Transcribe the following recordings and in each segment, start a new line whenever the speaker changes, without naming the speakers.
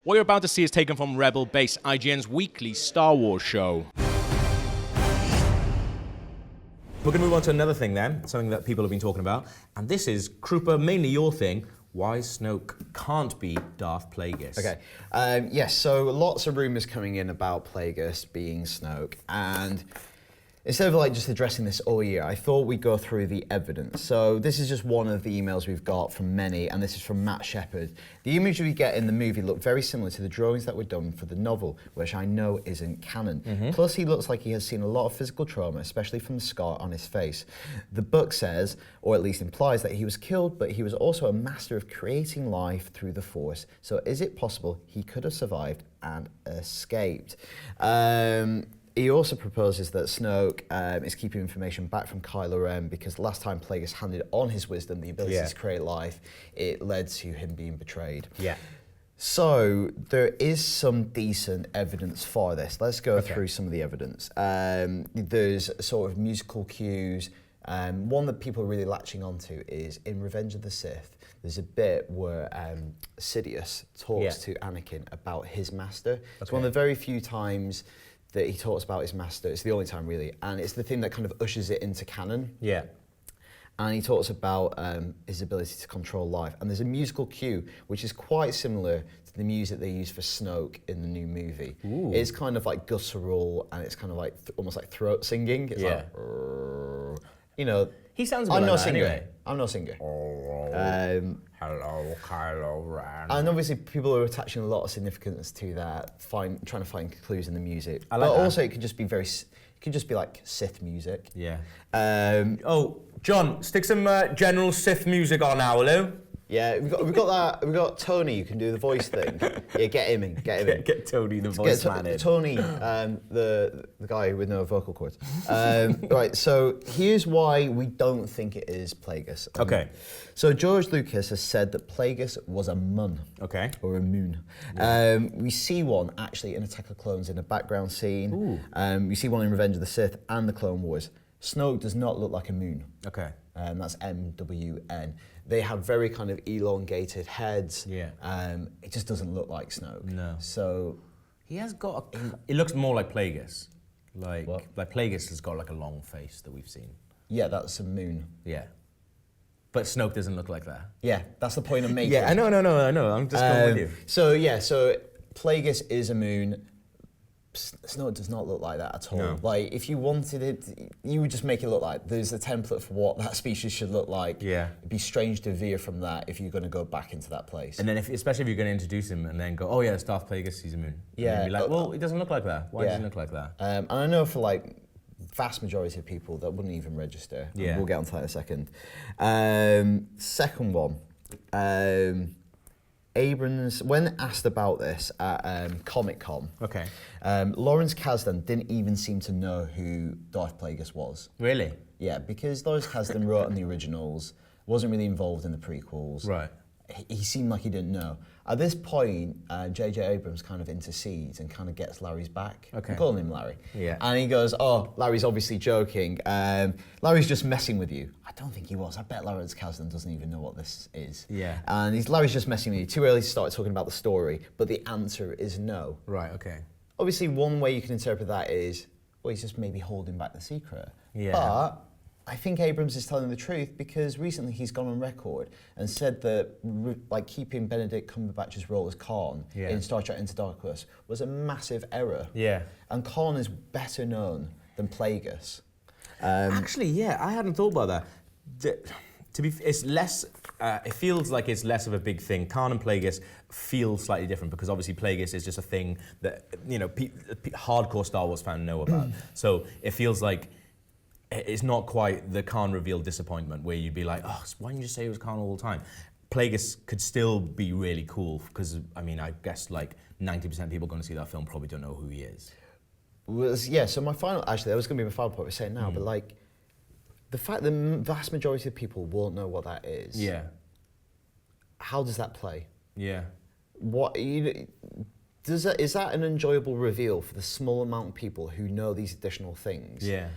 What you're about to see is taken from Rebel Base, IGN's weekly Star Wars show. We're going to move on to another thing then, something that people have been talking about, and this is, Krupa, mainly your thing, why Snoke can't be Darth Plagueis.
Okay, yes, so lots of rumours coming in about Plagueis being Snoke, and instead of just addressing this all year, I thought we'd go through the evidence. So this is just one of the emails we've got from many, and this is from Matt Shepard. The imagery we get in the movie look very similar to the drawings that were done for the novel, which I know isn't canon. Plus, he looks like he has seen a lot of physical trauma, especially from the scar on his face. The book says, or at least implies, that he was killed, but he was also a master of creating life through the Force. So is it possible he could have survived and escaped? He also proposes that Snoke is keeping information back from Kylo Ren because last time Plagueis handed on his wisdom, the ability to create life, it led to him being betrayed. Yeah. So there is some decent evidence for this. Let's go through some of the evidence. There's sort of musical cues. One that people are really latching onto is in Revenge of the Sith. There's a bit where Sidious talks to Anakin about his master. It's one of the very few times that he talks about his master. It's the only time, really, and it's the thing that kind of ushers it into canon. Yeah. And he talks about his ability to control life. And there's a musical cue, which is quite similar to the music they use for Snoke in the new movie. Ooh. It's kind of like guttural, and it's kind of like almost like throat singing. It's like, you know.
He sounds a bit like that anyway.
I'm no singer.
Hello, Kylo Ren.
And obviously people are attaching a lot of significance to that, trying to find clues in the music.
I like
but
that.
Also it could just be like Sith music.
Yeah. John, stick some general Sith music on now, will you?
Yeah, we've got Tony who can do the voice thing. Yeah, get him in.
Get Tony the voice man in.
Tony, the guy with no vocal cords. Right, so here's why we don't think it is Plagueis.
Okay.
So George Lucas has said that Plagueis was a mun. Okay. Or a moon. Yeah. We see one actually in Attack of Clones in a background scene. Ooh. We see one in Revenge of the Sith and the Clone Wars. Snoke does not look like a moon. Okay. That's MWN. They have very kind of elongated heads. Yeah. It just doesn't look like Snoke. No. So
he has got it looks more like Plagueis. Like Plagueis has got like a long face that we've seen.
Yeah, that's a moon.
Yeah. But Snoke doesn't look like that.
Yeah, that's the point I'm making.
Yeah, I know. I'm just going with you.
So Plagueis is a moon. Snoke does not look like that at all. No. Like, if you wanted it, you would just make it look like there's a template for what that species should look like. Yeah. It'd be strange to veer from that if you're going to go back into that place.
And then, especially if you're going to introduce him and then go, oh yeah, it's Darth Plagueis, he's a moon. Yeah. And be like, well, it doesn't look like that. Why doesn't it look like that?
And I know for vast majority of people that wouldn't even register. Yeah. We'll get onto that in a second. Second one. Abrams, when asked about this at Comic-Con, Lawrence Kasdan didn't even seem to know who Darth Plagueis was.
Really?
Yeah, because Lawrence Kasdan wrote on the originals, wasn't really involved in the prequels. Right. He seemed like he didn't know. At this point, J.J. Abrams kind of intercedes and kind of gets Larry's back. Okay. I'm calling him Larry. Yeah. And he goes, oh, Larry's obviously joking. Larry's just messing with you. I don't think he was. I bet Lawrence Kasdan doesn't even know what this is. Yeah. And Larry's just messing with you. Too early to start talking about the story, but the answer is no.
Right, okay.
Obviously, one way you can interpret that is, well, he's just maybe holding back the secret. Yeah. But I think Abrams is telling the truth because recently he's gone on record and said that keeping Benedict Cumberbatch's role as Khan in Star Trek Into Darkness was a massive error. Yeah. And Khan is better known than Plagueis.
Actually, yeah, I hadn't thought about that. It's less. It feels like it's less of a big thing. Khan and Plagueis feel slightly different because obviously Plagueis is just a thing that hardcore Star Wars fans know about. So it feels like it's not quite the Khan reveal disappointment where you'd be like, oh, why didn't you just say it was Khan all the time? Plagueis could still be really cool because, I guess 90% of people going to see that film probably don't know who he is.
So my final, actually, that was going to be my final point we're saying now, but the fact that the vast majority of people won't know what that is. Yeah. How does that play? Yeah. Is that an enjoyable reveal for the small amount of people who know these additional things? Yeah.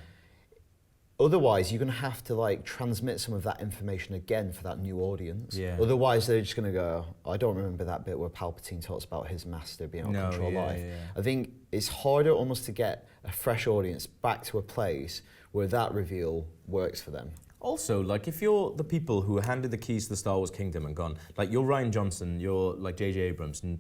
Otherwise, you're going to have to like transmit some of that information again for that new audience.
Yeah.
Otherwise, they're just going to go, I don't remember that bit where Palpatine talks about his master being able to control life. I think it's harder almost to get a fresh audience back to a place where that reveal works for them.
Also, like, if you're the people who handed the keys to the Star Wars kingdom and gone, like, you're Rian Johnson, you're like J.J. Abrams, and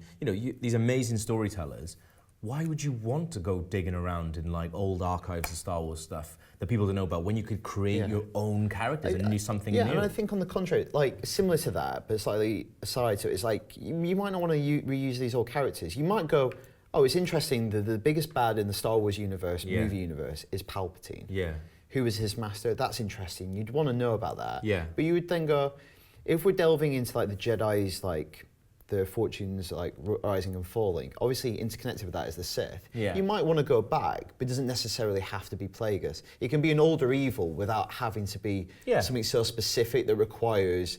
these amazing storytellers, why would you want to go digging around in like old archives of Star Wars stuff that people don't know about when you could create your own characters and do something new?
Yeah, and I think on the contrary, like similar to that, but slightly aside to it, it's like you might not want to reuse these old characters. You might go, oh, it's interesting that the biggest bad in the Star Wars universe, movie universe, is Palpatine.
Yeah.
Who was his master? That's interesting. You'd want to know about that.
Yeah.
But you would then go, if we're delving into like the Jedi's like their fortunes like rising and falling, obviously interconnected with that is the Sith.
Yeah.
You might want to go back, but it doesn't necessarily have to be Plagueis. It can be an older evil without having to be something so specific that requires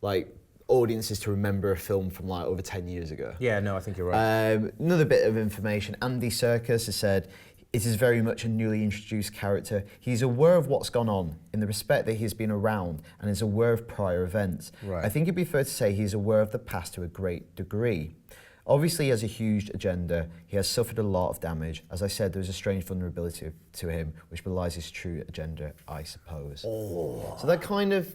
like audiences to remember a film from like over 10 years ago.
Yeah, no, I think you're right.
Another bit of information, Andy Serkis has said, it is very much a newly introduced character. He's aware of what's gone on in the respect that he's been around and is aware of prior events.
Right.
I think it'd be fair to say he's aware of the past to a great degree. Obviously, he has a huge agenda. He has suffered a lot of damage. As I said, there's a strange vulnerability to him, which belies his true agenda, I suppose. Oh. So that kind of,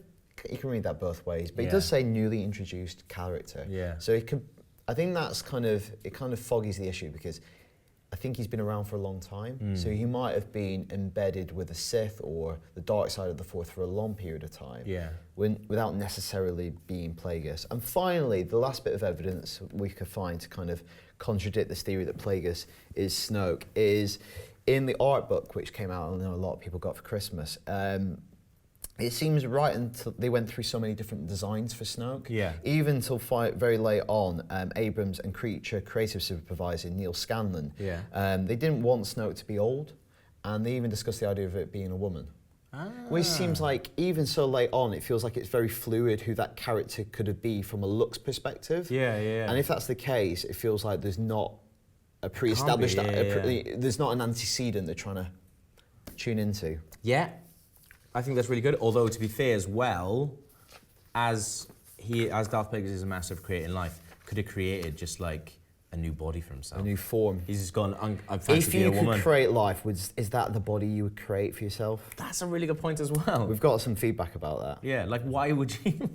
you can read that both ways, but it does say newly introduced character.
Yeah.
So it could, I think that's kind of foggies the issue because I think he's been around for a long time, so he might have been embedded with the Sith or the dark side of the Force for a long period of time, without necessarily being Plagueis. And finally, the last bit of evidence we could find to kind of contradict this theory that Plagueis is Snoke is in the art book, which came out, I know a lot of people got for Christmas. It seems right until they went through so many different designs for Snoke. Yeah. Even until very late on, Abrams and creative supervisor Neil Scanlon, they didn't want Snoke to be old, and they even discussed the idea of it being a woman. Which seems like, even so late on, it feels like it's very fluid who that character could be from a looks perspective. And if that's the case, it feels like there's not a pre-established, there's not an antecedent they're trying to tune into.
Yeah. I think that's really good. Although, to be fair as well, as Darth Plagueis is a master of creating life, could have created just like a new body for himself.
A new form.
He's just gone, I'm fancy being a woman.
If you could create life, is that the body you would create for yourself?
That's a really good point as well.
We've got some feedback about that.
Yeah, like why would you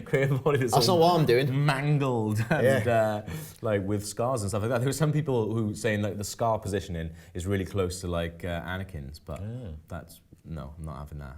create a body that's
not what I'm doing.
Mangled and like with scars and stuff like that. There were some people who saying like the scar positioning is really close to like Anakin's, but that's, no, I'm not having that.